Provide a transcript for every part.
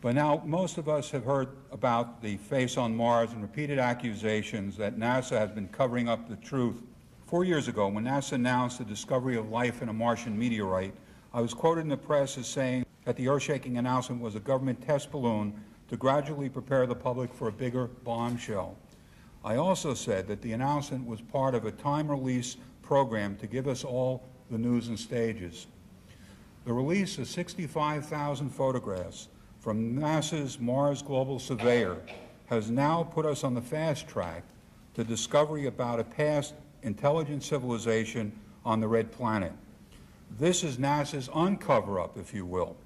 By now, most of us have heard about the face on Mars and repeated accusations that NASA has been covering up the truth. 4 years ago, when NASA announced the discovery of life in a Martian meteorite, I was quoted in the press as saying that the earth-shaking announcement was a government test balloon to gradually prepare the public for a bigger bombshell. I also said that the announcement was part of a time-release program to give us all the news in stages. The release of 65,000 photographs from NASA's Mars Global Surveyor has now put us on the fast track to discovery about a past intelligent civilization on the red planet. This is NASA's uncover-up, if you will.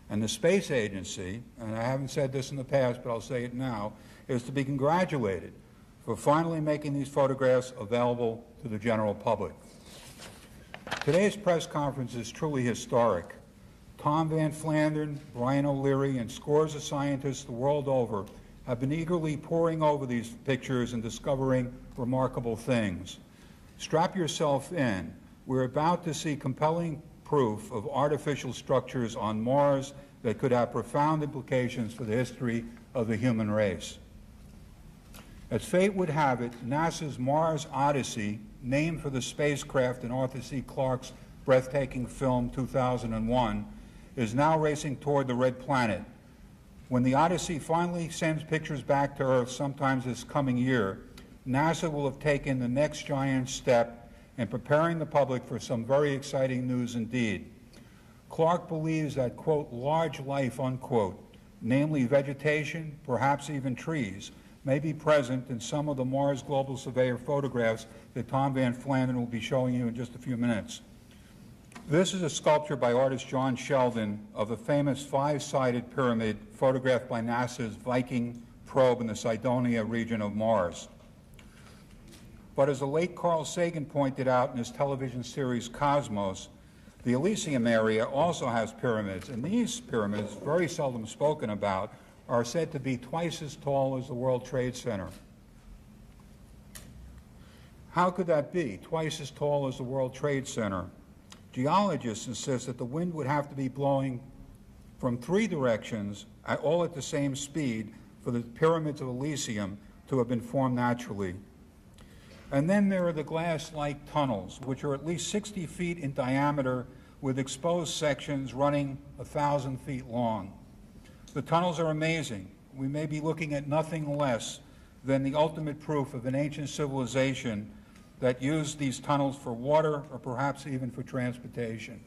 And the space agency, and I haven't said this in the past, but I'll say it now, is to be congratulated for finally making these photographs available to the general public. Today's press conference is truly historic. Tom Van Flandern, Brian O'Leary, and scores of scientists the world over have been eagerly poring over these pictures and discovering remarkable things. Strap yourself in. We're about to see compelling proof of artificial structures on Mars that could have profound implications for the history of the human race. As fate would have it, NASA's Mars Odyssey, named for the spacecraft in Arthur C. Clarke's breathtaking film 2001, is now racing toward the red planet. When the Odyssey finally sends pictures back to Earth sometime this coming year, NASA will have taken the next giant step in preparing the public for some very exciting news indeed. Clarke believes that, quote, large life, unquote, namely vegetation, perhaps even trees, may be present in some of the Mars Global Surveyor photographs that Tom Van Flandern will be showing you in just a few minutes. This is a sculpture by artist John Sheldon of the famous five-sided pyramid photographed by NASA's Viking probe in the Cydonia region of Mars. But as the late Carl Sagan pointed out in his television series Cosmos, the Elysium area also has pyramids, and these pyramids, very seldom spoken about, are said to be twice as tall as the World Trade Center. How could that be, twice as tall as the World Trade Center? Geologists insist that the wind would have to be blowing from 3 directions, all at the same speed, for the pyramids of Elysium to have been formed naturally. And then there are the glass-like tunnels, which are at least 60 feet in diameter with exposed sections running 1,000 feet long. The tunnels are amazing. We may be looking at nothing less than the ultimate proof of an ancient civilization that used these tunnels for water or perhaps even for transportation.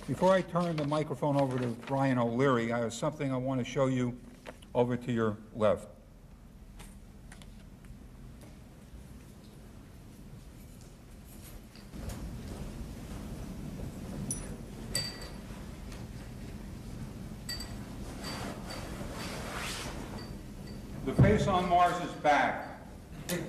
Before I turn the microphone over to Brian O'Leary, I have something I want to show you over to your left. The face on Mars is back.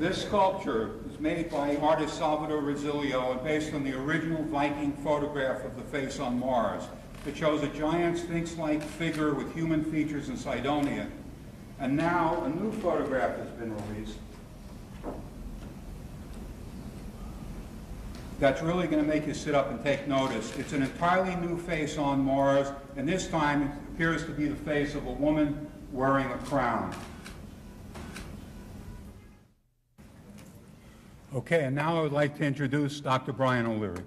This sculpture is made by artist Salvador Rosilio and based on the original Viking photograph of the face on Mars. It shows a giant sphinx-like figure with human features in Cydonia. And now a new photograph has been released that's really going to make you sit up and take notice. It's an entirely new face on Mars, and this time it appears to be the face of a woman wearing a crown. Okay, and now I would like to introduce Dr. Brian O'Leary.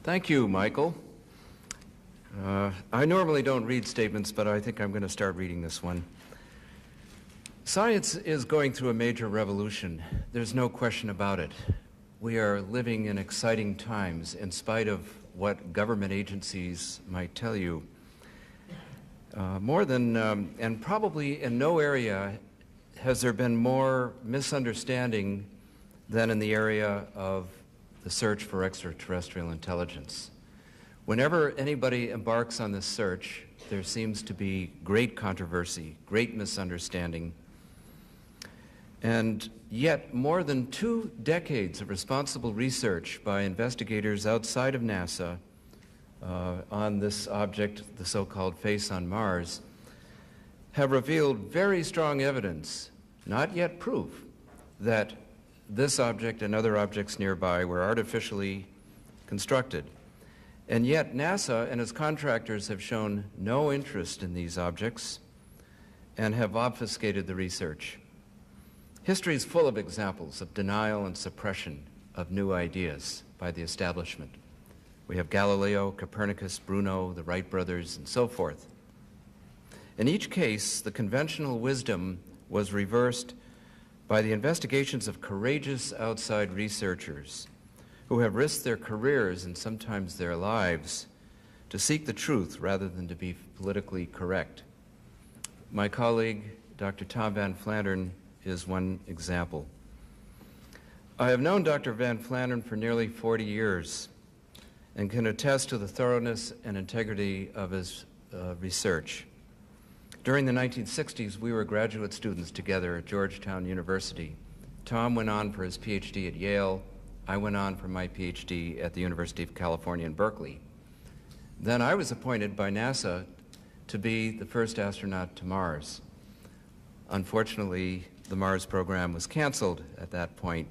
Thank you, Michael. I normally don't read statements, but I think I'm going to start reading this one. Science is going through a major revolution. There's no question about it. We are living in exciting times in spite of what government agencies might tell you. And probably in no area has there been more misunderstanding than in the area of the search for extraterrestrial intelligence. Whenever anybody embarks on this search, there seems to be great controversy, great misunderstanding. And yet, more than 2 decades of responsible research by investigators outside of NASA on this object, the so-called face on Mars, have revealed very strong evidence, not yet proof, that this object and other objects nearby were artificially constructed. And yet NASA and its contractors have shown no interest in these objects and have obfuscated the research. History is full of examples of denial and suppression of new ideas by the establishment. We have Galileo, Copernicus, Bruno, the Wright brothers, and so forth. In each case, the conventional wisdom was reversed by the investigations of courageous outside researchers who have risked their careers and sometimes their lives to seek the truth rather than to be politically correct. My colleague, Dr. Tom Van Flandern, is one example. I have known Dr. Van Flandern for nearly 40 years and can attest to the thoroughness and integrity of his research. During the 1960s, we were graduate students together at Georgetown University. Tom went on for his PhD at Yale. I went on for my PhD at the University of California in Berkeley. Then I was appointed by NASA to be the first astronaut to Mars. Unfortunately, the Mars program was canceled at that point.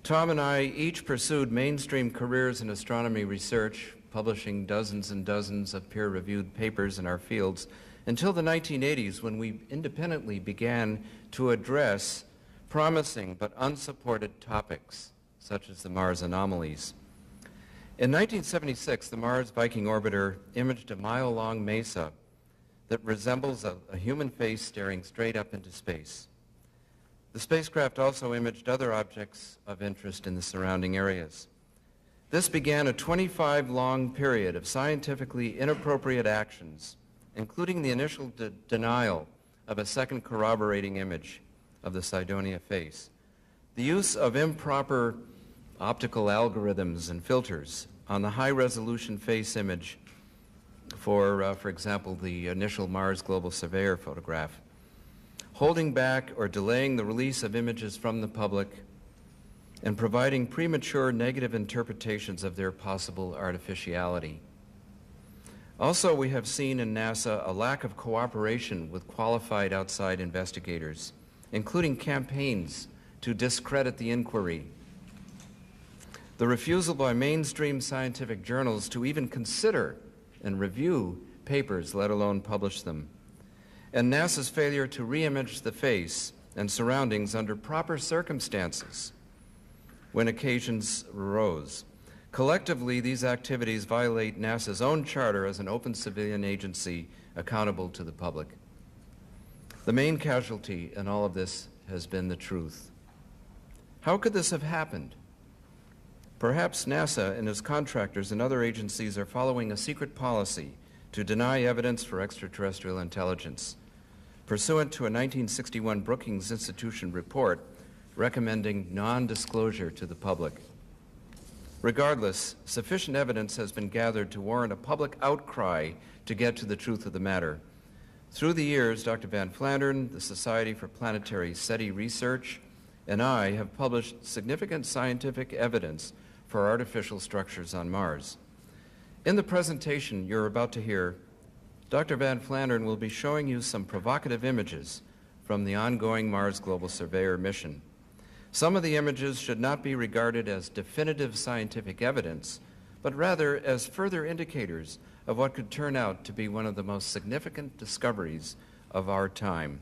Tom and I each pursued mainstream careers in astronomy research, publishing dozens and dozens of peer-reviewed papers in our fields until the 1980s, when we independently began to address promising but unsupported topics, such as the Mars anomalies. In 1976, the Mars Viking orbiter imaged a mile-long mesa that resembles a human face staring straight up into space. The spacecraft also imaged other objects of interest in the surrounding areas. This began a 25-long period of scientifically inappropriate actions, including the initial denial of a second corroborating image of the Cydonia face, the use of improper optical algorithms and filters on the high-resolution face image for example, the initial Mars Global Surveyor photograph, holding back or delaying the release of images from the public, and providing premature negative interpretations of their possible artificiality. Also, we have seen in NASA a lack of cooperation with qualified outside investigators, including campaigns to discredit the inquiry, the refusal by mainstream scientific journals to even consider and review papers, let alone publish them, and NASA's failure to re-image the face and surroundings under proper circumstances when occasions arose. Collectively, these activities violate NASA's own charter as an open civilian agency accountable to the public. The main casualty in all of this has been the truth. How could this have happened? Perhaps NASA and its contractors and other agencies are following a secret policy to deny evidence for extraterrestrial intelligence, pursuant to a 1961 Brookings Institution report recommending non-disclosure to the public. Regardless, sufficient evidence has been gathered to warrant a public outcry to get to the truth of the matter. Through the years, Dr. Van Flandern, the Society for Planetary SETI Research, and I have published significant scientific evidence for artificial structures on Mars. In the presentation you're about to hear, Dr. Van Flandern will be showing you some provocative images from the ongoing Mars Global Surveyor mission. Some of the images should not be regarded as definitive scientific evidence, but rather as further indicators of what could turn out to be one of the most significant discoveries of our time.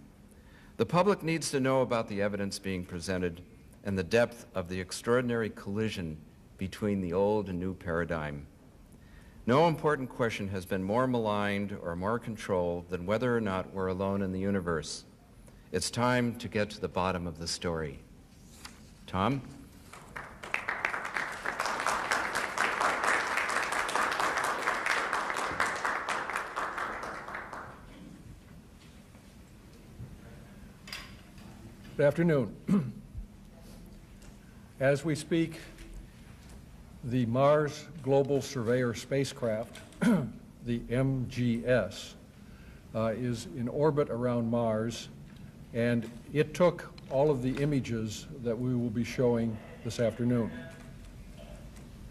The public needs to know about the evidence being presented and the depth of the extraordinary collision between the old and new paradigm. No important question has been more maligned or more controlled than whether or not we're alone in the universe. It's time to get to the bottom of the story. Tom? Good afternoon. As we speak, the Mars Global Surveyor spacecraft, the MGS, is in orbit around Mars, and it took all of the images that we will be showing this afternoon.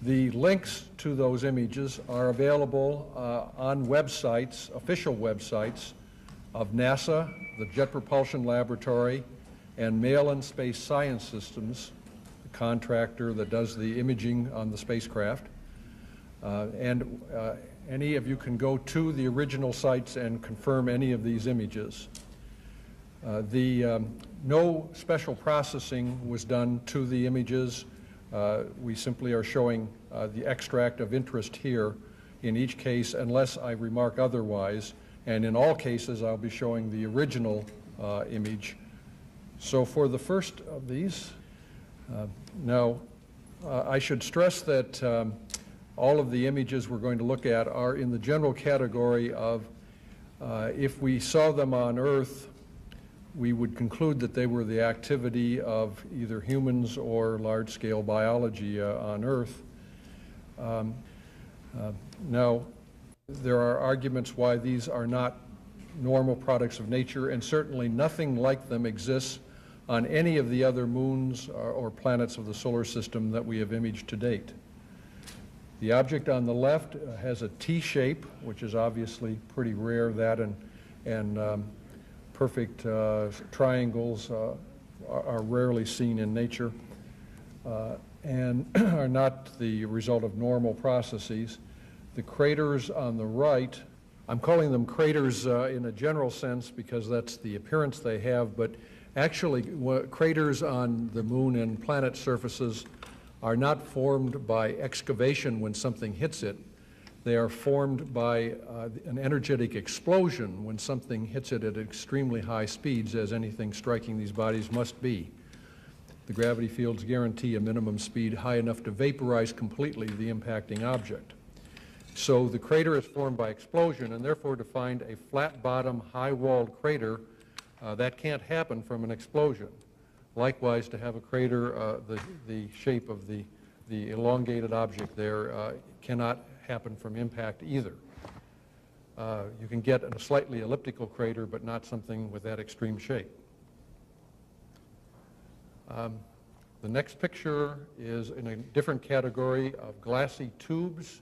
The links to those images are available on websites, official websites of NASA, the Jet Propulsion Laboratory, and Malin Space Science Systems, the contractor that does the imaging on the spacecraft. Any of you can go to the original sites and confirm any of these images. No special processing was done to the images. We simply are showing the extract of interest here in each case, unless I remark otherwise. And in all cases, I'll be showing the original image. So for the first of these, I should stress that all of the images we're going to look at are in the general category of if we saw them on Earth, we would conclude that they were the activity of either humans or large-scale biology on Earth. Now, there are arguments why these are not normal products of nature, and certainly nothing like them exists on any of the other moons or planets of the solar system that we have imaged to date. The object on the left has a T shape, which is obviously pretty rare. That and perfect triangles are rarely seen in nature and are not the result of normal processes. The craters on the right, I'm calling them craters in a general sense because that's the appearance they have, but actually craters on the moon and planet surfaces are not formed by excavation when something hits it. They are formed by an energetic explosion when something hits it at extremely high speeds, as anything striking these bodies must be. The gravity fields guarantee a minimum speed high enough to vaporize completely the impacting object. So the crater is formed by explosion, and therefore to find a flat bottom, high-walled crater, that can't happen from an explosion. Likewise, to have a crater, the shape of the elongated object there cannot happen from impact either. You can get a slightly elliptical crater, but not something with that extreme shape. The next picture is in a different category of glassy tubes.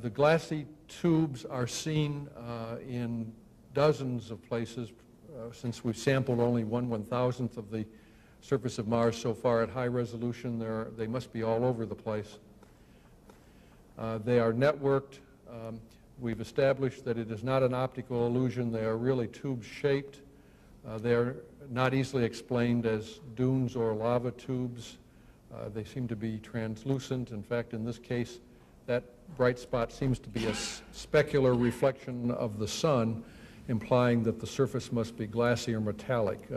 The glassy tubes are seen in dozens of places. Since we've sampled only 1/1000th of the surface of Mars so far at high resolution, they must be all over the place. They are networked. We've established that it is not an optical illusion. They are really tube-shaped. They are not easily explained as dunes or lava tubes. They seem to be translucent. In fact, in this case, that bright spot seems to be a specular reflection of the sun, implying that the surface must be glassy or metallic.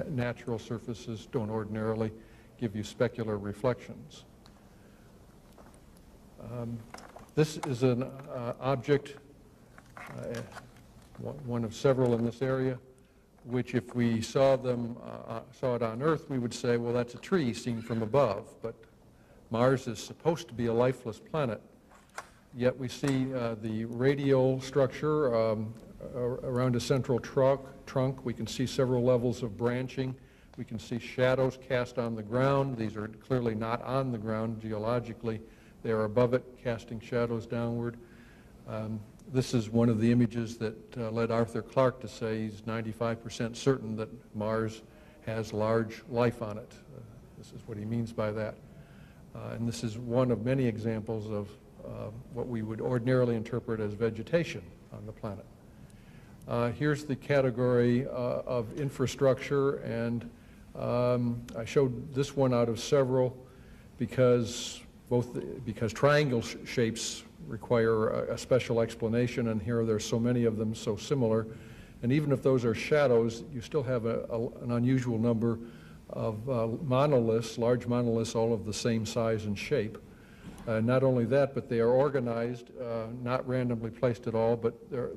Natural surfaces don't ordinarily give you specular reflections. This is an object, one of several in this area, which if we saw it on Earth, we would say, well, that's a tree seen from above. But Mars is supposed to be a lifeless planet. Yet we see the radial structure around a central trunk. We can see several levels of branching. We can see shadows cast on the ground. These are clearly not on the ground geologically. They are above it, casting shadows downward. This is one of the images that led Arthur Clarke to say he's 95% certain that Mars has large life on it. This is what he means by that. And this is one of many examples of what we would ordinarily interpret as vegetation on the planet. Here's the category of infrastructure, and I showed this one out of several because triangle shapes require a special explanation, and here there's so many of them so similar. And even if those are shadows, you still have an unusual number of monoliths, large monoliths, all of the same size and shape. Not only that, but they are organized, not randomly placed at all, but there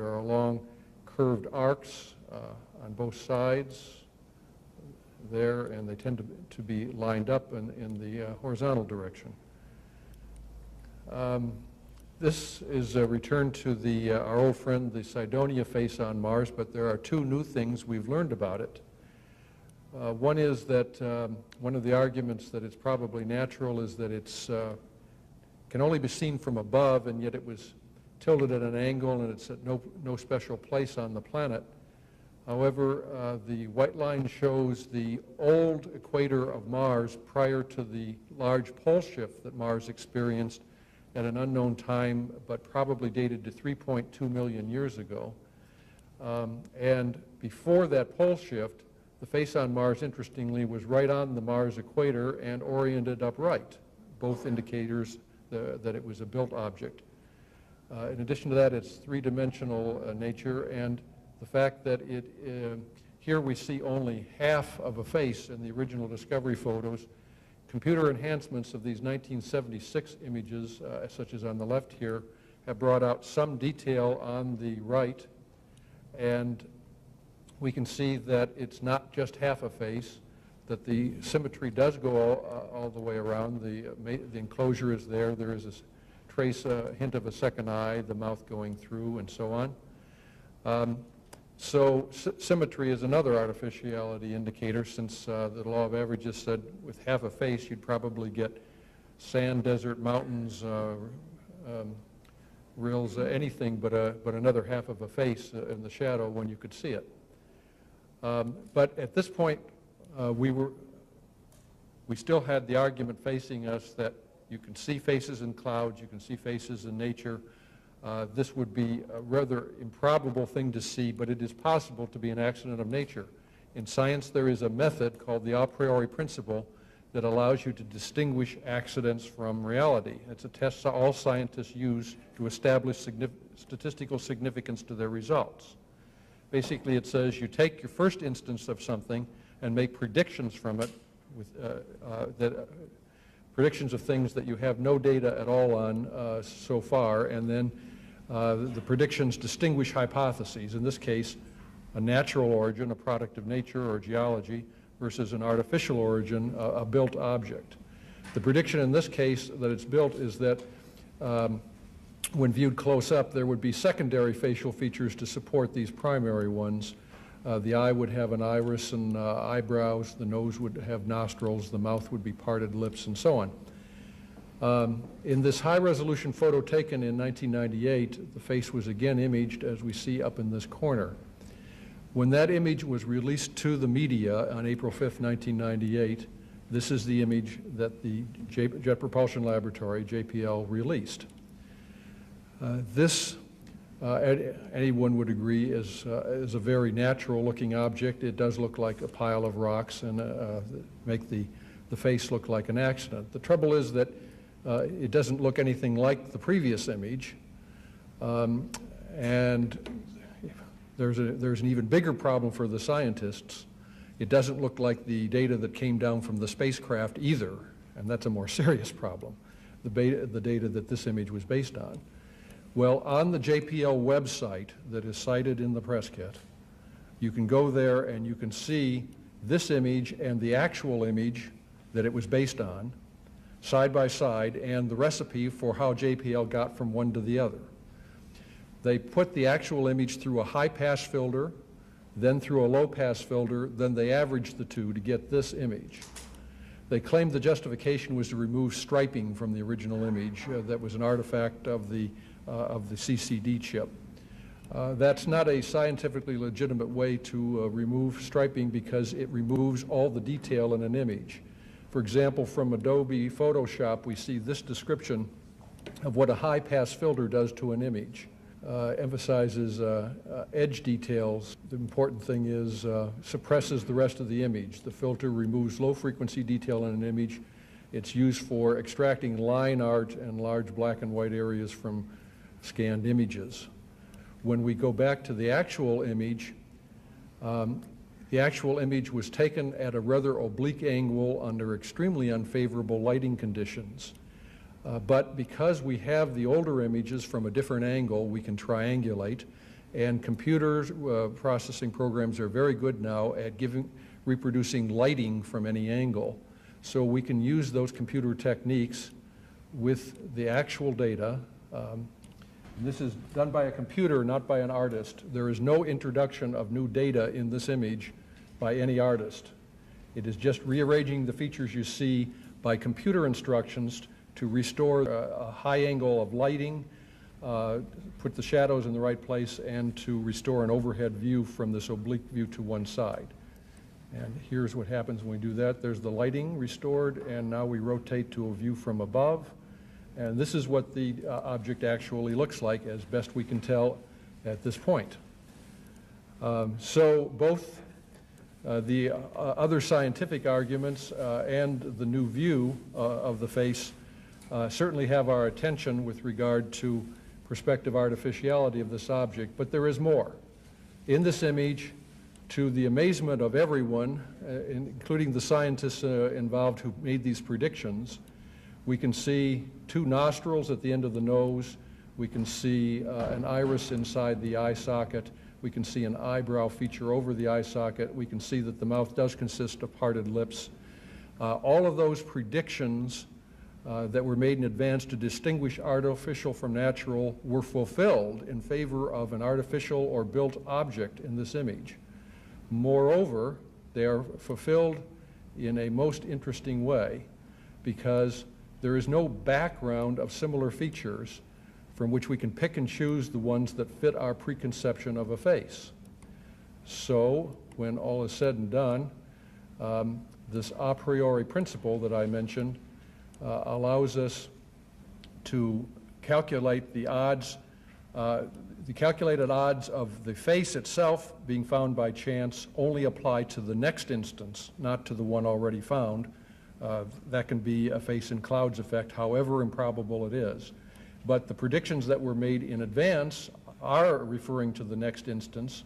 are long curved arcs on both sides there, and they tend to be lined up in the horizontal direction. This is a return to our old friend, the Cydonia face on Mars, but there are two new things we've learned about it. One is that one of the arguments that it's probably natural is that it's can only be seen from above, and yet it was tilted at an angle and it's at no special place on the planet. However, the white line shows the old equator of Mars prior to the large pole shift that Mars experienced at an unknown time, but probably dated to 3.2 million years ago. And before that pole shift, the face on Mars, interestingly, was right on the Mars equator and oriented upright, both indicators that it was a built object. In addition to that, it's three-dimensional nature, and the fact that here we see only half of a face in the original Discovery photos. Computer enhancements of these 1976 images, such as on the left here, have brought out some detail on the right, and we can see that it's not just half a face, that the symmetry does go all the way around. The enclosure is there. There is a hint of a second eye, the mouth going through, and so on. So symmetry is another artificiality indicator, since the law of averages said with half a face you'd probably get sand, desert, mountains, rills, anything but another half of a face in the shadow when you could see it. But at this point, we still had the argument facing us that you can see faces in clouds, you can see faces in nature. This would be a rather improbable thing to see, but it is possible to be an accident of nature. In science, there is a method called the a priori principle that allows you to distinguish accidents from reality. It's a test all scientists use to establish statistical significance to their results. Basically, it says you take your first instance of something and make predictions from it, predictions of things that you have no data at all on so far, and then the predictions distinguish hypotheses. In this case, a natural origin, a product of nature or geology, versus an artificial origin, a built object. The prediction in this case that it's built is that when viewed close up, there would be secondary facial features to support these primary ones. The eye would have an iris and eyebrows, the nose would have nostrils, the mouth would be parted lips, and so on. In this high-resolution photo taken in 1998, the face was again imaged, as we see up in this corner. When that image was released to the media on April 5th, 1998, this is the image that the Jet Propulsion Laboratory, JPL, released. This, anyone would agree, is a very natural-looking object. It does look like a pile of rocks and make the face look like an accident. The trouble is that it doesn't look anything like the previous image, and there's an even bigger problem for the scientists. It doesn't look like the data that came down from the spacecraft either, and that's a more serious problem, the data that this image was based on. Well, on the JPL website that is cited in the press kit, you can go there and you can see this image and the actual image that it was based on, side by side, and the recipe for how JPL got from one to the other. They put the actual image through a high-pass filter, then through a low-pass filter, then they averaged the two to get this image. They claimed the justification was to remove striping from the original image that was an artifact of the CCD chip. That's not a scientifically legitimate way to remove striping because it removes all the detail in an image. For example, from Adobe Photoshop, we see this description of what a high-pass filter does to an image. Emphasizes edge details. The important thing is suppresses the rest of the image. The filter removes low-frequency detail in an image. It's used for extracting line art and large black and white areas from scanned images. When we go back to the actual image was taken at a rather oblique angle under extremely unfavorable lighting conditions. But because we have the older images from a different angle, we can triangulate, and computers processing programs are very good now at reproducing lighting from any angle. So we can use those computer techniques with the actual data. This is done by a computer, not by an artist. There is no introduction of new data in this image by any artist. It is just rearranging the features you see by computer instructions to restore a high angle of lighting, put the shadows in the right place, and to restore an overhead view from this oblique view to one side. And here's what happens when we do that. There's the lighting restored, and now we rotate to a view from above. And this is what the object actually looks like, as best we can tell at this point. So both the other scientific arguments and the new view of the face certainly have our attention with regard to perspective artificiality of this object, but there is more. In this image, to the amazement of everyone, including the scientists involved who made these predictions, we can see two nostrils at the end of the nose, we can see an iris inside the eye socket, we can see an eyebrow feature over the eye socket, we can see that the mouth does consist of parted lips. All of those predictions that were made in advance to distinguish artificial from natural were fulfilled in favor of an artificial or built object in this image. Moreover, they are fulfilled in a most interesting way because there is no background of similar features from which we can pick and choose the ones that fit our preconception of a face. So, when all is said and done, this a priori principle that I mentioned allows us to calculate the odds, the calculated odds of the face itself being found by chance only apply to the next instance, not to the one already found. That can be a face in clouds effect, however improbable it is. But the predictions that were made in advance are referring to the next instance,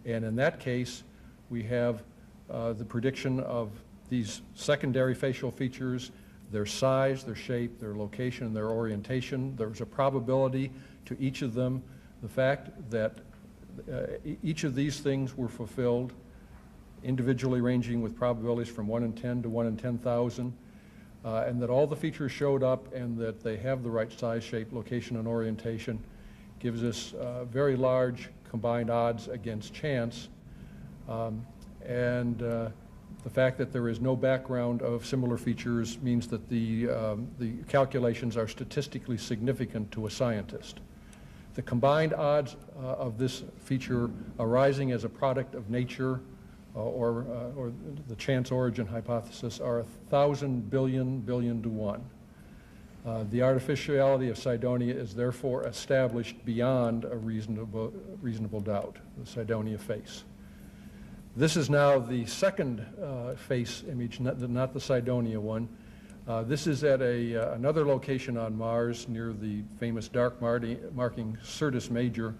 and in that case, we have the prediction of these secondary facial features, their size, their shape, their location, their orientation. There's a probability to each of them. The fact that each of these things were fulfilled, individually ranging with probabilities from 1 in 10 to 1 in 10,000, and that all the features showed up and that they have the right size, shape, location, and orientation gives us very large combined odds against chance. The fact that there is no background of similar features means that the calculations are statistically significant to a scientist. The combined odds of this feature arising as a product of nature or the chance origin hypothesis are 1,000 billion to 1. The artificiality of Cydonia is therefore established beyond a reasonable doubt, the Cydonia face. This is now the second face image, not the Cydonia one. This is at another location on Mars near the famous dark marking Syrtis Major.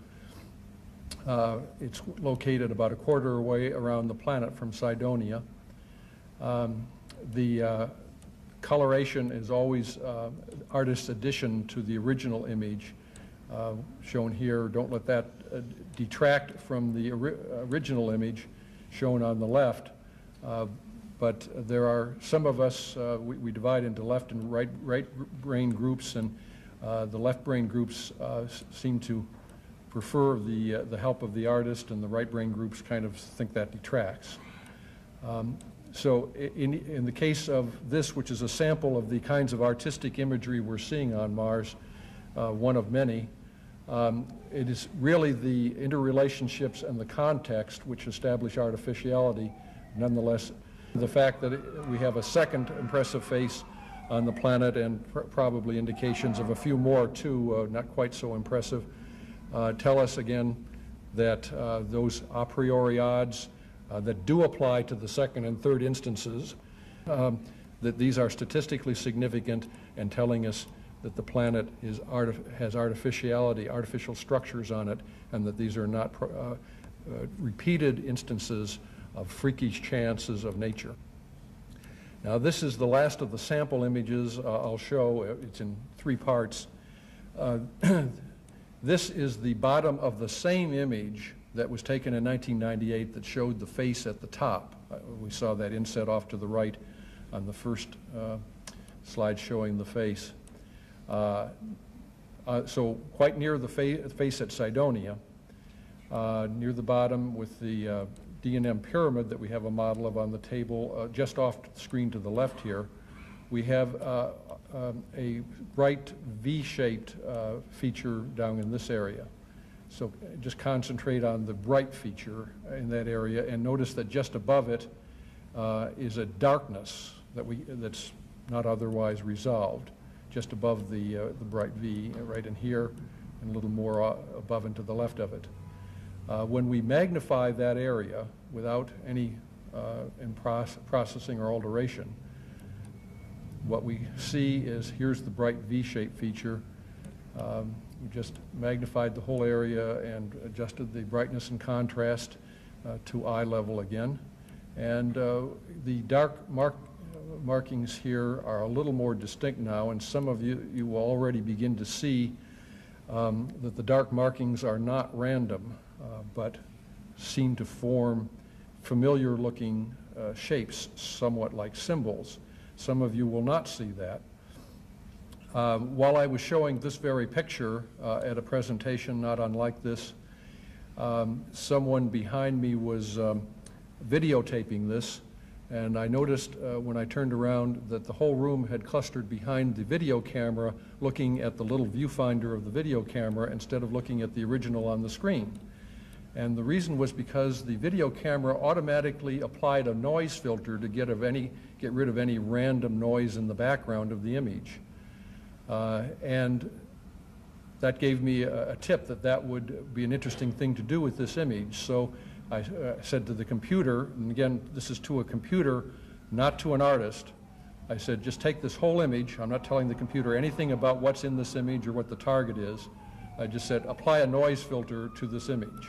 It's located about a quarter away around the planet from Cydonia. The coloration is always artist's addition to the original image shown here. Don't let that detract from the original image shown on the left. But there are some of us, we divide into left and right brain groups, and the left brain groups seem to prefer the help of the artist, and the right brain groups kind of think that detracts. So in the case of this, which is a sample of the kinds of artistic imagery we're seeing on Mars, one of many, it is really the interrelationships and the context which establish artificiality. Nonetheless, the fact that we have a second impressive face on the planet and probably indications of a few more too, not quite so impressive, tell us again that those a priori odds that do apply to the second and third instances, that these are statistically significant and telling us that the planet has artificial structures on it, and that these are not repeated instances of freakish chances of nature. Now, this is the last of the sample images I'll show. It's in 3 parts. This is the bottom of the same image that was taken in 1998 that showed the face at the top. We saw that inset off to the right on the first slide showing the face. So quite near the face at Cydonia, near the bottom with the D&M pyramid that we have a model of on the table just off the screen to the left here, we have a bright V-shaped feature down in this area. So just concentrate on the bright feature in that area, and notice that just above it is a darkness that's not otherwise resolved, just above the bright V, right in here, and a little more above and to the left of it. When we magnify that area without any processing or alteration, what we see is here's the bright V-shaped feature. We just magnified the whole area and adjusted the brightness and contrast to eye level again. And the dark markings here are a little more distinct now, and some of you will already begin to see that the dark markings are not random, but seem to form familiar looking shapes, somewhat like symbols. Some of you will not see that. While I was showing this very picture at a presentation not unlike this, someone behind me was videotaping this, and I noticed when I turned around that the whole room had clustered behind the video camera, looking at the little viewfinder of the video camera instead of looking at the original on the screen. And the reason was because the video camera automatically applied a noise filter to get rid of any random noise in the background of the image. And that gave me a tip that would be an interesting thing to do with this image. So I said to the computer, and again, this is to a computer, not to an artist. I said, just take this whole image. I'm not telling the computer anything about what's in this image or what the target is. I just said, apply a noise filter to this image.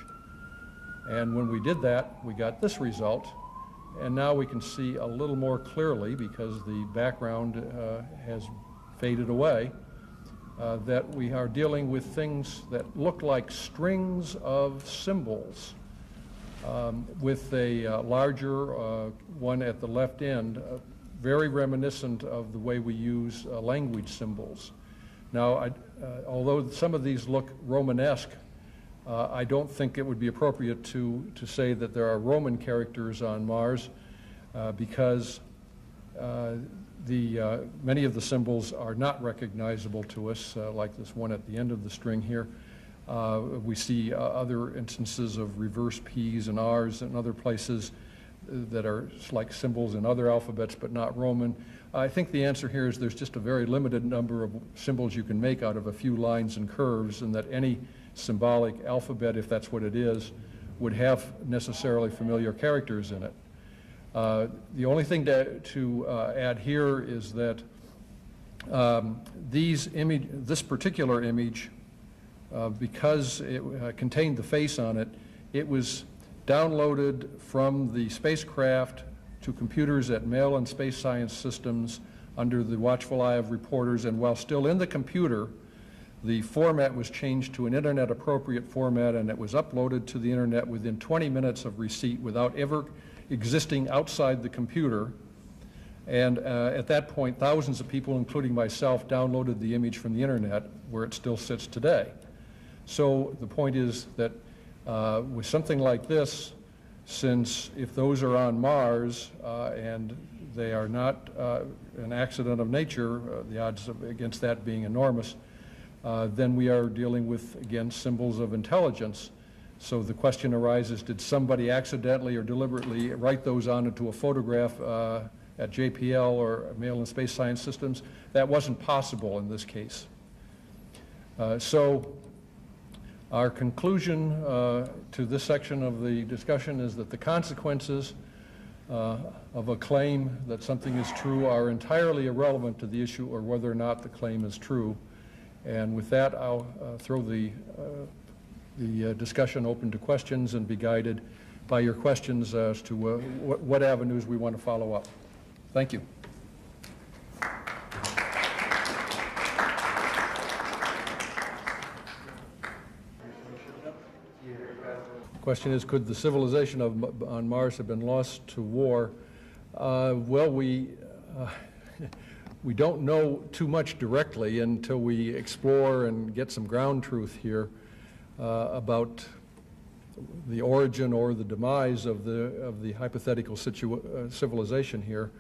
And when we did that, we got this result. And now we can see a little more clearly, because the background has faded away, that we are dealing with things that look like strings of symbols, with a larger one at the left end, very reminiscent of the way we use language symbols. Now, although some of these look Romanesque, I don't think it would be appropriate to say that there are Roman characters on Mars, because many of the symbols are not recognizable to us, like this one at the end of the string here. We see other instances of reverse P's and R's in other places that are like symbols in other alphabets but not Roman. I think the answer here is there's just a very limited number of symbols you can make out of a few lines and curves, and that any symbolic alphabet, if that's what it is, would have necessarily familiar characters in it. The only thing to add here is that this particular image, because it contained the face on it, it was downloaded from the spacecraft to computers at Mail and Space Science Systems under the watchful eye of reporters, and while still in the computer, the format was changed to an internet-appropriate format, and it was uploaded to the internet within 20 minutes of receipt without ever existing outside the computer. And at that point, thousands of people, including myself, downloaded the image from the internet, where it still sits today. So the point is that with something like this, since if those are on Mars and they are not an accident of nature, the odds against that being enormous, then we are dealing with, again, symbols of intelligence. So the question arises, did somebody accidentally or deliberately write those onto a photograph at JPL or Mail and Space Science Systems? That wasn't possible in this case. So our conclusion to this section of the discussion is that the consequences of a claim that something is true are entirely irrelevant to the issue or whether or not the claim is true. And with that, I'll throw the discussion open to questions and be guided by your questions as to what avenues we want to follow up. Thank you. The question is, could the civilization on Mars have been lost to war? Well, we don't know too much directly until we explore and get some ground truth here about the origin or the demise of the hypothetical civilization here.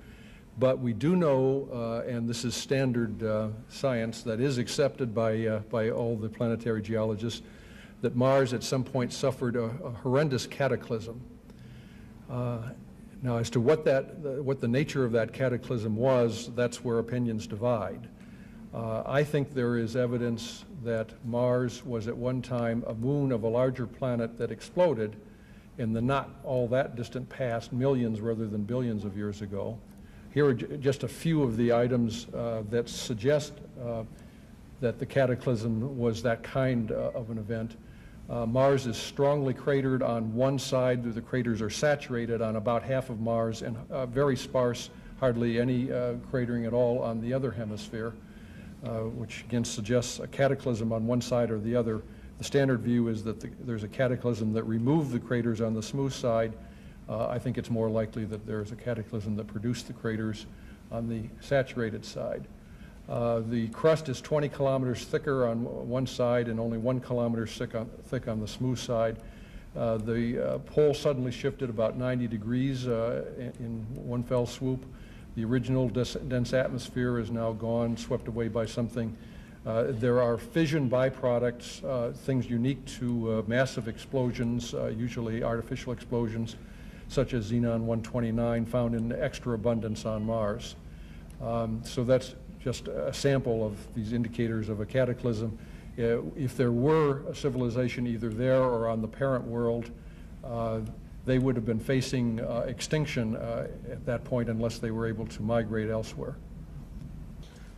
But we do know, and this is standard science that is accepted by all the planetary geologists, that Mars at some point suffered a horrendous cataclysm. Now, as to what the nature of that cataclysm was, that's where opinions divide. I think there is evidence that Mars was at one time a moon of a larger planet that exploded in the not all that distant past, millions rather than billions of years ago. Here are just a few of the items that suggest that the cataclysm was that kind of an event. Mars is strongly cratered on one side. The craters are saturated on about half of Mars, and very sparse, hardly any cratering at all on the other hemisphere, which again suggests a cataclysm on one side or the other. The standard view is that there's a cataclysm that removed the craters on the smooth side. I think it's more likely that there's a cataclysm that produced the craters on the saturated side. The crust is 20 kilometers thicker on one side and only 1 kilometer thick on the smooth side. The pole suddenly shifted about 90 degrees in one fell swoop. The original dense atmosphere is now gone, swept away by something. There are fission byproducts, things unique to massive explosions, usually artificial explosions, such as xenon-129, found in extra abundance on Mars. So that's just a sample of these indicators of a cataclysm. If there were a civilization either there or on the parent world, they would have been facing extinction at that point unless they were able to migrate elsewhere.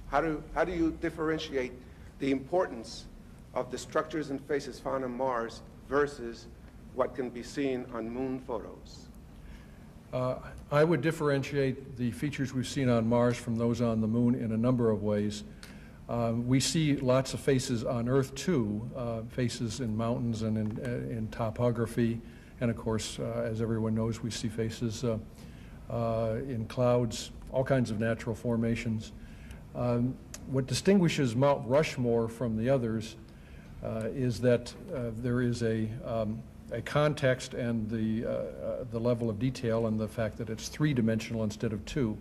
How do you differentiate the importance of the structures and faces found on Mars versus what can be seen on moon photos? I would differentiate the features we've seen on Mars from those on the moon in a number of ways. We see lots of faces on Earth too, faces in mountains and in topography, and of course, as everyone knows, we see faces in clouds, all kinds of natural formations. What distinguishes Mount Rushmore from the others is that there is a context and the level of detail and the fact that it's three-dimensional instead of two.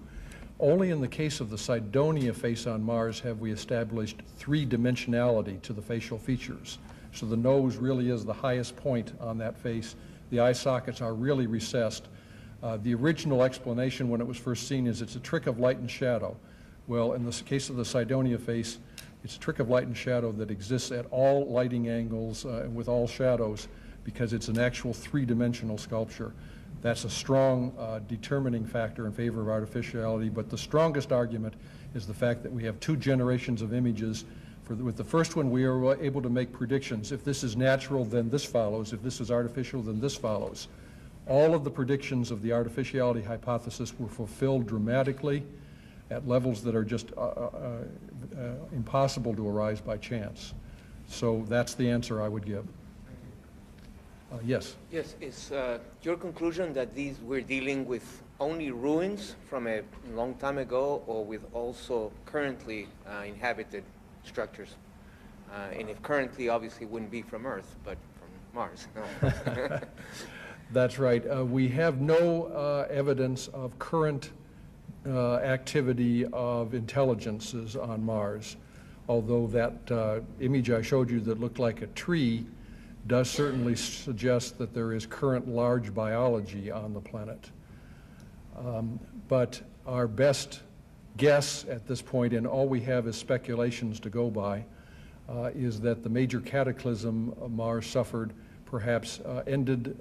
Only in the case of the Cydonia face on Mars have we established three-dimensionality to the facial features. So the nose really is the highest point on that face. The eye sockets are really recessed. The original explanation when it was first seen is it's a trick of light and shadow. Well, in the case of the Cydonia face, it's a trick of light and shadow that exists at all lighting angles and with all shadows, because it's an actual three-dimensional sculpture. That's a strong determining factor in favor of artificiality, but the strongest argument is the fact that we have two generations of images. With the first one, we are able to make predictions. If this is natural, then this follows. If this is artificial, then this follows. All of the predictions of the artificiality hypothesis were fulfilled dramatically at levels that are just impossible to arise by chance. So that's the answer I would give. Yes. Yes, is your conclusion that we're dealing with only ruins from a long time ago, or with also currently inhabited structures? And if currently, obviously wouldn't be from Earth, but from Mars. That's right. We have no evidence of current activity of intelligences on Mars, although that image I showed you that looked like a tree does certainly suggest that there is current large biology on the planet. But our best guess at this point, and all we have is speculations to go by, is that the major cataclysm Mars suffered perhaps ended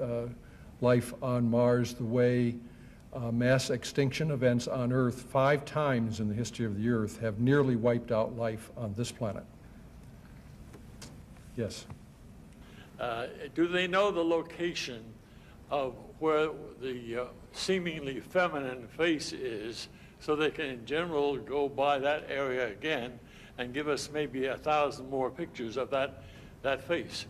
life on Mars the way mass extinction events on Earth 5 times in the history of the Earth have nearly wiped out life on this planet. Yes. Do they know the location of where the seemingly feminine face is, so they can in general go by that area again and give us maybe 1,000 more pictures of that face?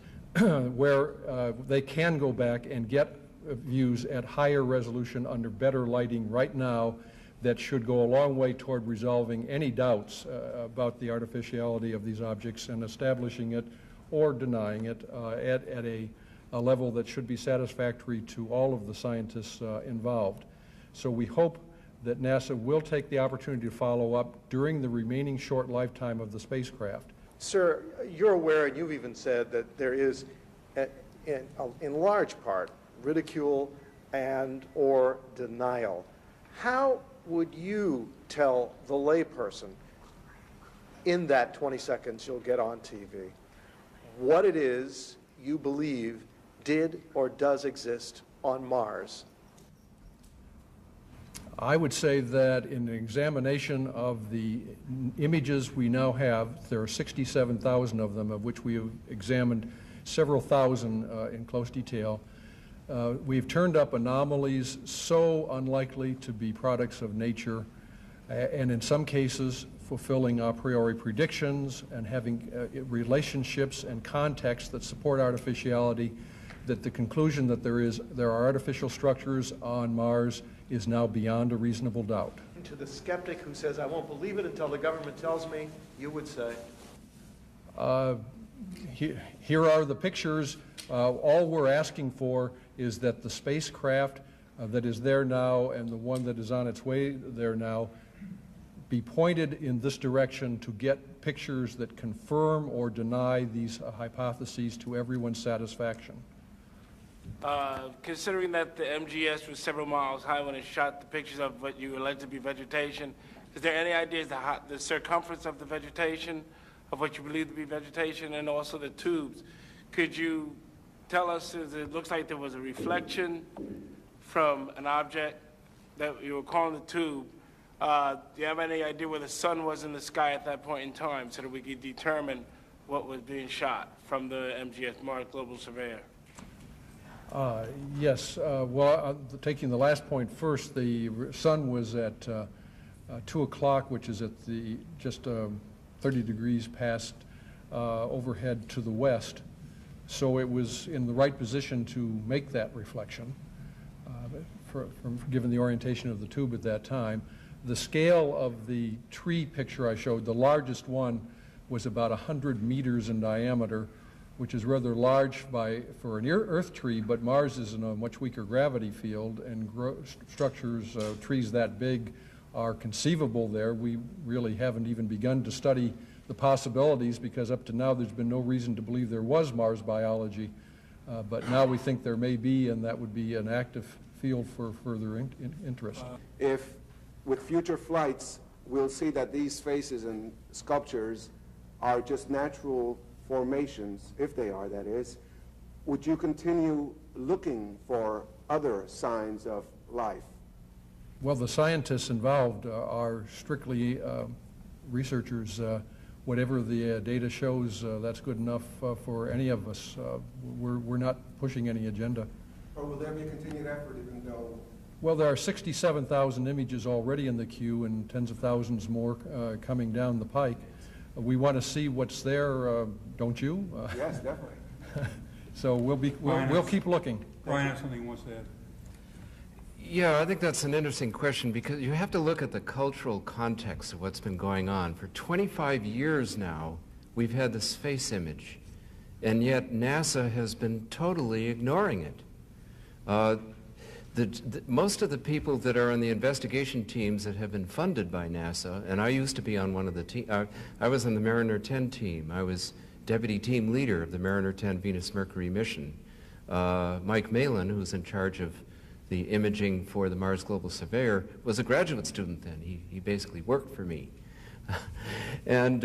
Where they can go back and get views at higher resolution under better lighting right now, that should go a long way toward resolving any doubts about the artificiality of these objects and establishing it or denying it at a level that should be satisfactory to all of the scientists involved. So we hope that NASA will take the opportunity to follow up during the remaining short lifetime of the spacecraft. Sir, you're aware, and you've even said, that there is, in large part, ridicule and or denial. How would you tell the layperson in that 20 seconds you'll get on TV what it is you believe did or does exist on Mars? I would say that in an examination of the images we now have, there are 67,000 of them, of which we have examined several thousand in close detail. We've turned up anomalies so unlikely to be products of nature, and in some cases fulfilling a priori predictions and having relationships and contexts that support artificiality, that the conclusion that there are artificial structures on Mars is now beyond a reasonable doubt. To the skeptic who says, I won't believe it until the government tells me, you would say? Here are the pictures. All we're asking for is that the spacecraft that is there now and the one that is on its way there now be pointed in this direction to get pictures that confirm or deny these hypotheses to everyone's satisfaction. Considering that the MGS was several miles high when it shot the pictures of what you alleged to be vegetation, is there any idea as to the circumference of the vegetation, of what you believe to be vegetation, and also the tubes? Could you tell us, as it looks like there was a reflection from an object that you were calling the tube, do you have any idea where the sun was in the sky at that point in time so that we could determine what was being shot from the MGS, Mars Global Surveyor? Yes. Taking the last point first, the sun was at 2 o'clock, which is at the just 30 degrees past overhead to the west. So it was in the right position to make that reflection, given the orientation of the tube at that time. The scale of the tree picture I showed, the largest one, was about 100 meters in diameter, which is rather large for an Earth tree, but Mars is in a much weaker gravity field, and structures, trees that big, are conceivable there. We really haven't even begun to study the possibilities, because up to now there's been no reason to believe there was Mars biology, but now we think there may be, and that would be an active field for further interest. If with future flights we'll see that these faces and sculptures are just natural formations, if they are, that is, would you continue looking for other signs of life? Well, the scientists involved are strictly researchers. Whatever the data shows, that's good enough for any of us. We're not pushing any agenda. Or will there be a continued effort even though? Well, there are 67,000 images already in the queue and tens of thousands more coming down the pike. We want to see what's there, don't you? Yes, definitely. So we'll keep looking. Brian has something he wants to add. Yeah, I think that's an interesting question, because you have to look at the cultural context of what's been going on. For 25 years now, we've had this face image, and yet NASA has been totally ignoring it. Most of the people that are on the investigation teams that have been funded by NASA, and I used to be on one of the teams, I was on the Mariner 10 team. I was deputy team leader of the Mariner 10 Venus-Mercury mission. Mike Malin, who's in charge of the imaging for the Mars Global Surveyor, was a graduate student then. He basically worked for me. And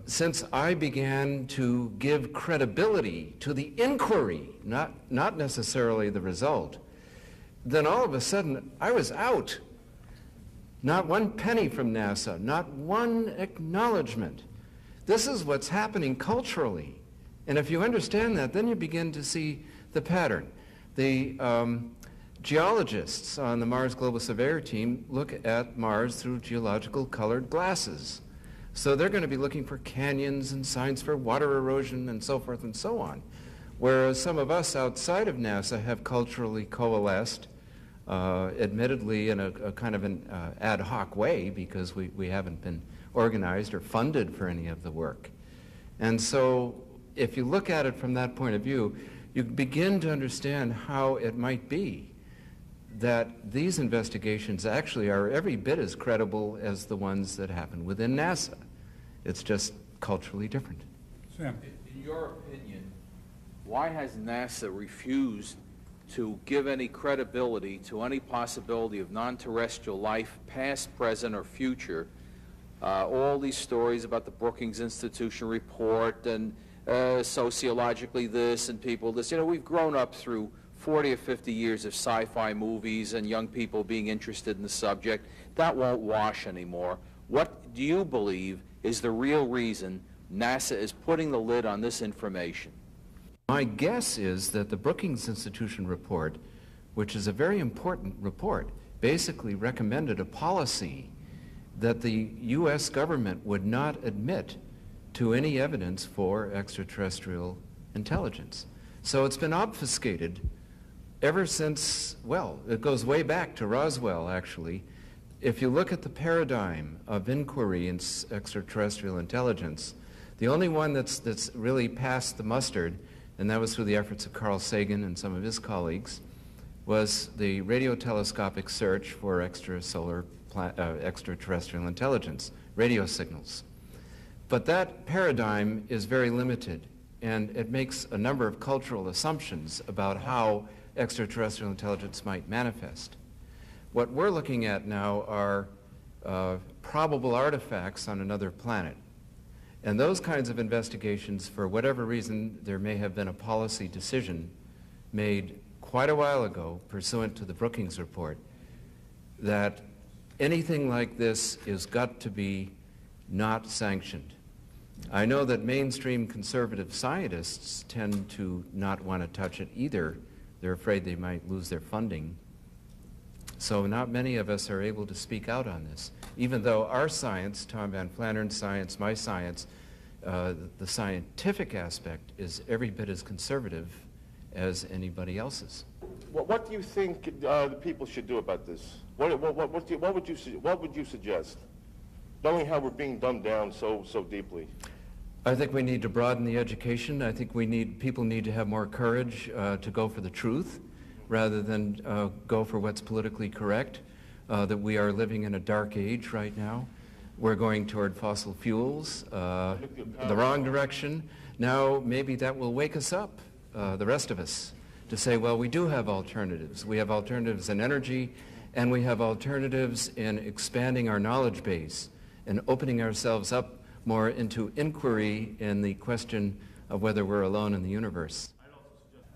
since I began to give credibility to the inquiry, not necessarily the result, then all of a sudden I was out. Not one penny from NASA, not one acknowledgement. This is what's happening culturally. And if you understand that, then you begin to see the pattern. The geologists on the Mars Global Surveyor team look at Mars through geological colored glasses. So they're going to be looking for canyons and signs for water erosion and so forth and so on. Whereas some of us outside of NASA have culturally coalesced, admittedly in a kind of an ad hoc way, because we haven't been organized or funded for any of the work. And so if you look at it from that point of view, you begin to understand how it might be that these investigations actually are every bit as credible as the ones that happen within NASA. It's just culturally different. Sam. In your opinion, why has NASA refused to give any credibility to any possibility of non-terrestrial life, past, present, or future? All these stories about the Brookings Institution report and sociologically this and people this. You know, we've grown up through 40 or 50 years of sci-fi movies and young people being interested in the subject. That won't wash anymore. What do you believe is the real reason NASA is putting the lid on this information? My guess is that the Brookings Institution report, which is a very important report, basically recommended a policy that the U.S. government would not admit to any evidence for extraterrestrial intelligence. So it's been obfuscated ever since, well, it goes way back to Roswell, actually. If you look at the paradigm of inquiry in extraterrestrial intelligence, the only one that's really passed the mustard, and that was through the efforts of Carl Sagan and some of his colleagues, was the radiotelescopic search for extraterrestrial intelligence, radio signals. But that paradigm is very limited, and it makes a number of cultural assumptions about how extraterrestrial intelligence might manifest. What we're looking at now are probable artifacts on another planet. And those kinds of investigations, for whatever reason, there may have been a policy decision made quite a while ago, pursuant to the Brookings report, that anything like this is got to be not sanctioned. I know that mainstream conservative scientists tend to not want to touch it either. They're afraid they might lose their funding. So not many of us are able to speak out on this, even though our science, Tom Van Flanneren's science, my science, the scientific aspect is every bit as conservative as anybody else's. What do you think the people should do about this? What would you suggest, knowing how we're being dumbed down so deeply? I think we need to broaden the education. I think people need to have more courage to go for the truth rather than go for what's politically correct, that we are living in a dark age right now. We're going toward fossil fuels, the wrong direction. Now maybe that will wake us up, the rest of us, to say, well, we do have alternatives. We have alternatives in energy, and we have alternatives in expanding our knowledge base and opening ourselves up more into inquiry in the question of whether we're alone in the universe.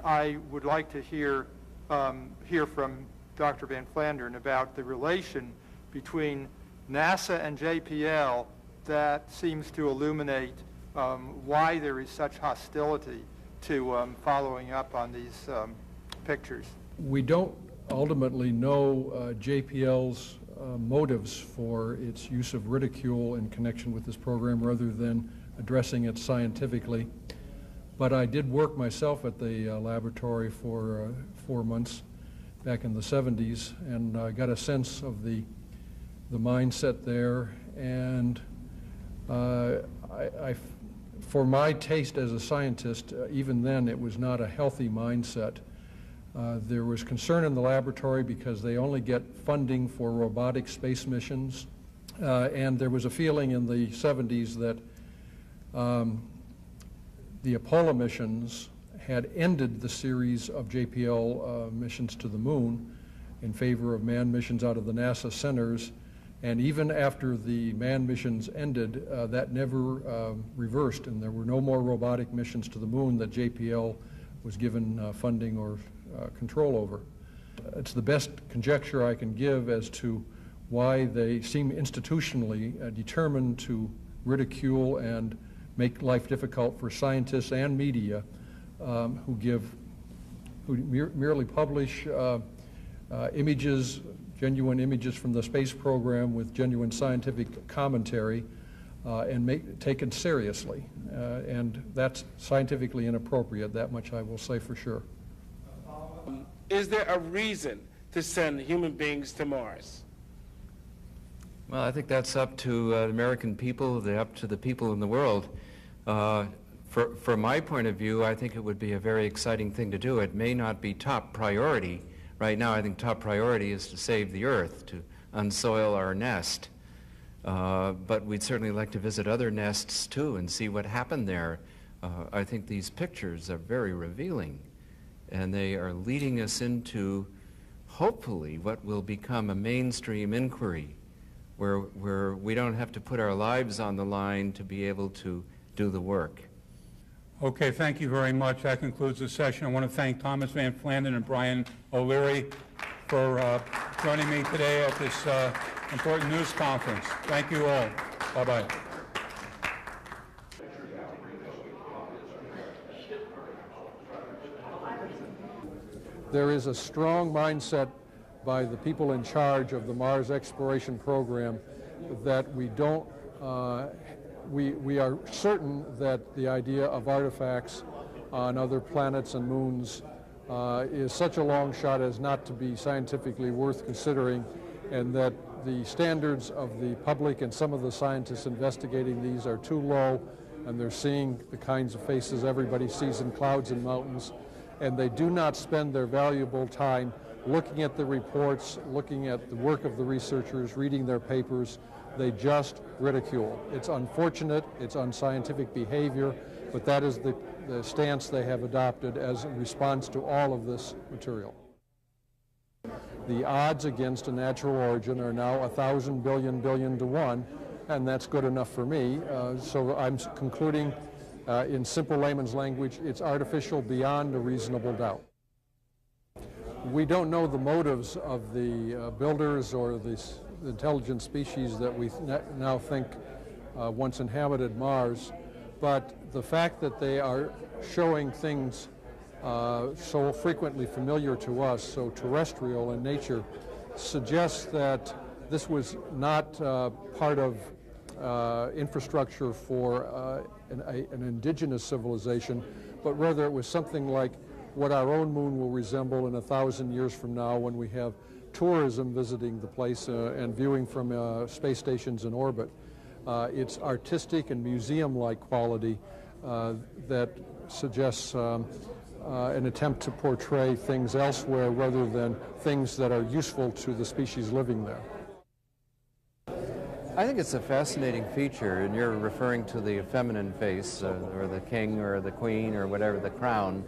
I would like to hear from Dr. Van Flanderen about the relation between NASA and JPL that seems to illuminate why there is such hostility to following up on these pictures. We don't ultimately know JPL's motives for its use of ridicule in connection with this program rather than addressing it scientifically. But I did work myself at the laboratory for 4 months back in the 70s, and I got a sense of the mindset there. And for my taste as a scientist, even then it was not a healthy mindset. There was concern in the laboratory because they only get funding for robotic space missions, and there was a feeling in the 70s that the Apollo missions had ended the series of JPL missions to the moon in favor of manned missions out of the NASA centers. And even after the manned missions ended, that never reversed, and there were no more robotic missions to the moon that JPL was given funding or control over. It's the best conjecture I can give as to why they seem institutionally determined to ridicule and make life difficult for scientists and media who merely publish images, genuine images from the space program with genuine scientific commentary and take it seriously. And that's scientifically inappropriate, that much I will say for sure. Is there a reason to send human beings to Mars? Well, I think that's up to the American people, up to the people in the world. From my point of view, I think it would be a very exciting thing to do. It may not be top priority Right now, I think top priority is to save the Earth, to unsoil our nest. But we'd certainly like to visit other nests too and see what happened there. I think these pictures are very revealing, and they are leading us into, hopefully, what will become a mainstream inquiry, where we don't have to put our lives on the line to be able to do the work. Okay, thank you very much. That concludes the session. I want to thank Thomas Van Flandern and Brian O'Leary for joining me today at this important news conference. Thank you all. Bye-bye. There is a strong mindset by the people in charge of the Mars exploration program that we don't, we are certain that the idea of artifacts on other planets and moons is such a long shot as not to be scientifically worth considering, and that the standards of the public and some of the scientists investigating these are too low, and they're seeing the kinds of faces everybody sees in clouds and mountains, and they do not spend their valuable time looking at the reports, looking at the work of the researchers, reading their papers. They just ridicule. It's unfortunate, it's unscientific behavior, but that is the stance they have adopted as a response to all of this material. The odds against a natural origin are now 1,000 billion to 1, and that's good enough for me. So I'm concluding in simple layman's language, it's artificial beyond a reasonable doubt. We don't know the motives of the builders or the intelligent species that we now think once inhabited Mars, but the fact that they are showing things so frequently familiar to us, so terrestrial in nature, suggests that this was not part of infrastructure for an indigenous civilization, but rather it was something like what our own moon will resemble in 1,000 years from now when we have tourism visiting the place and viewing from space stations in orbit. It's artistic and museum-like quality that suggests an attempt to portray things elsewhere rather than things that are useful to the species living there. I think it's a fascinating feature, and you're referring to the feminine face, or the king, or the queen, or whatever, the crown.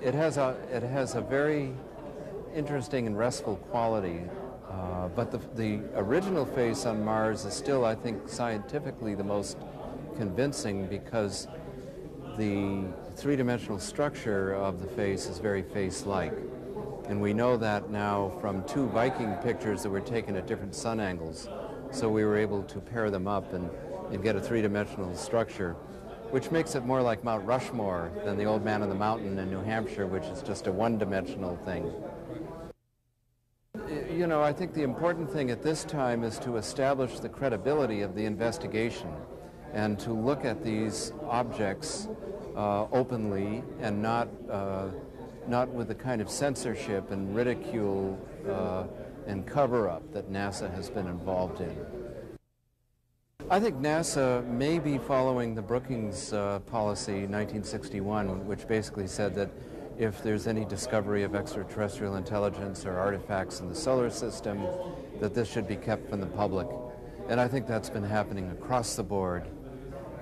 It has a very interesting and restful quality, but the original face on Mars is still, I think, scientifically the most convincing, because the three-dimensional structure of the face is very face-like. And we know that now from 2 Viking pictures that were taken at different sun angles. So we were able to pair them up and get a three-dimensional structure, which makes it more like Mount Rushmore than the Old Man on the Mountain in New Hampshire, which is just a one-dimensional thing. You know, I think the important thing at this time is to establish the credibility of the investigation and to look at these objects openly and not with the kind of censorship and ridicule and cover-up that NASA has been involved in. I think NASA may be following the Brookings policy 1961, which basically said that if there's any discovery of extraterrestrial intelligence or artifacts in the solar system, that this should be kept from the public. And I think that's been happening across the board.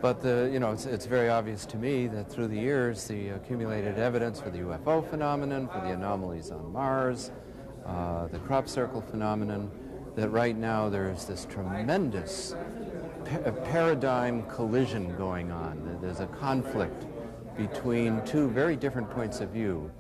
But it's very obvious to me that through the years, the accumulated evidence for the UFO phenomenon, for the anomalies on Mars, the crop circle phenomenon, that right now there's this tremendous paradigm collision going on. There's a conflict between 2 very different points of view.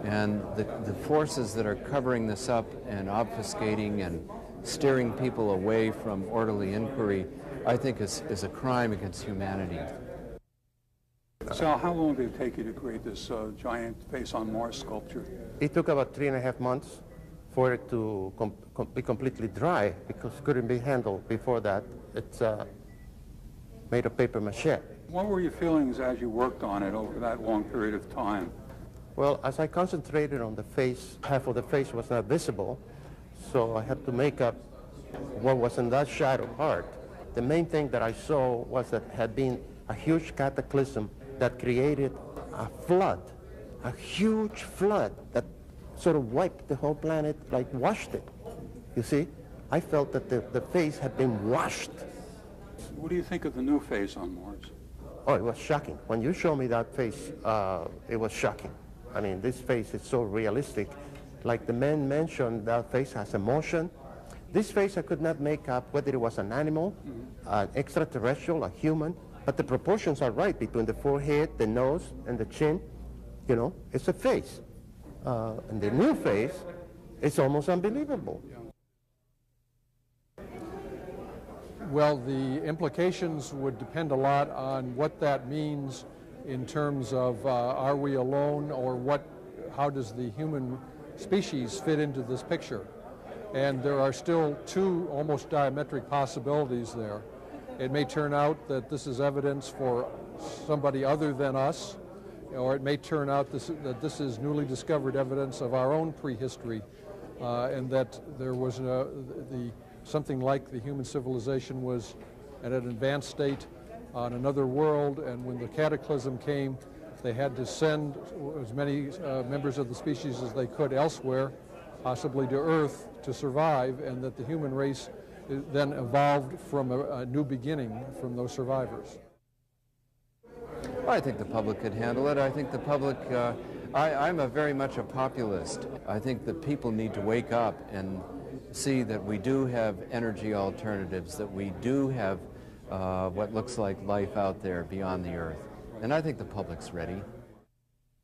And the forces that are covering this up and obfuscating and steering people away from orderly inquiry, I think is a crime against humanity. Sal, how long did it take you to create this giant face on Mars sculpture? It took about 3.5 months for it to be completely dry, because it couldn't be handled before that. It's made of paper mache. What were your feelings as you worked on it over that long period of time? Well, as I concentrated on the face, half of the face was not visible, so I had to make up what was in that shadow part. The main thing that I saw was that had been a huge cataclysm that created a flood, a huge flood that sort of wiped the whole planet, like washed it. You see? I felt that the face had been washed. What do you think of the new face on Mars? Oh, it was shocking. When you show me that face, it was shocking. I mean, this face is so realistic. Like the man mentioned, that face has emotion. This face I could not make up whether it was an animal, an extraterrestrial, a human, but the proportions are right between the forehead, the nose, and the chin. You know, it's a face. And the new face, it's almost unbelievable. Well, the implications would depend a lot on what that means in terms of are we alone, or how does the human species fit into this picture? And there are still two almost diametric possibilities there. It may turn out that this is evidence for somebody other than us, or it may turn out that this is newly discovered evidence of our own prehistory, and that there was something like the human civilization was at an advanced state on another world, and when the cataclysm came, they had to send as many members of the species as they could elsewhere, possibly to Earth, to survive, and that the human race then evolved from a new beginning from those survivors. I think the public could handle it. I think the public, I'm very much a populist. I think that people need to wake up and see that we do have energy alternatives, that we do have what looks like life out there beyond the Earth. And I think the public's ready.